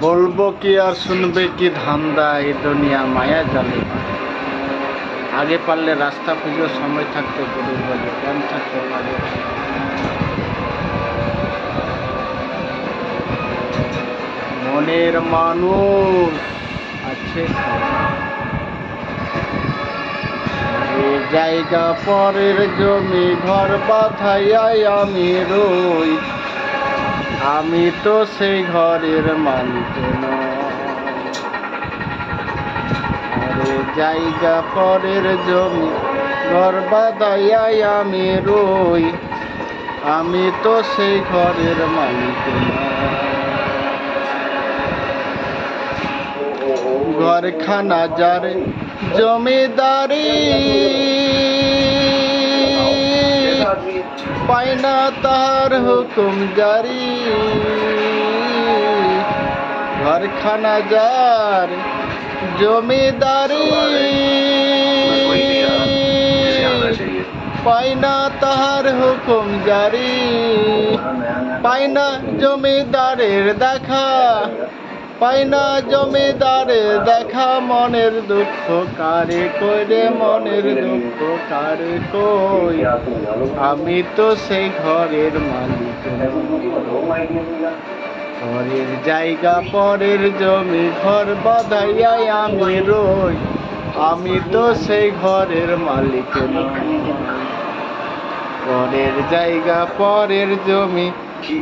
বলবো কি আর শুনবে কি ধান্দা, এই দুনিয়া মায়া জালে। আগে পারলে রাস্তা খুঁজো, সময় থাকতে গরুর বলে জ্ঞান থাকতে পারে। মনের মানুষ আছে এ জায়গা পরের জমি, ঘর বাঁধাইয়াই আমি রই। আমি তো সেই ঘরের মালিক নই। আরে জায়গা পরের জমি, ঘর বাঁধাইয়াই আমি রই। আমি তো সেই ঘরের মালিক নই। ঘরখানা যার জমিদারি, পায় না তাহার হুকুম জারি। ঘরখানা যার জমিদারি, পায় না তাহার হুকুম জারি। পায় না জমিদারের দেখা, পাই না জমিদারের দেখা। মনের দুঃখ কারে কইরে, মনের দুঃখ কারে কই। আমি তো সেই ঘরের মালিক নই। ঘরের জায়গা পরের জমি, ঘর বাঁধাইয়াই আমি রই। আমি তো সেই ঘরের মালিক নই। ঘরের জায়গা পরের জমি,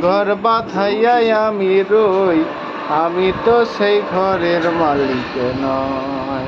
ঘর বাঁধাইয়াই আমি রই। আমি তো সেই ঘরের মালিক নই।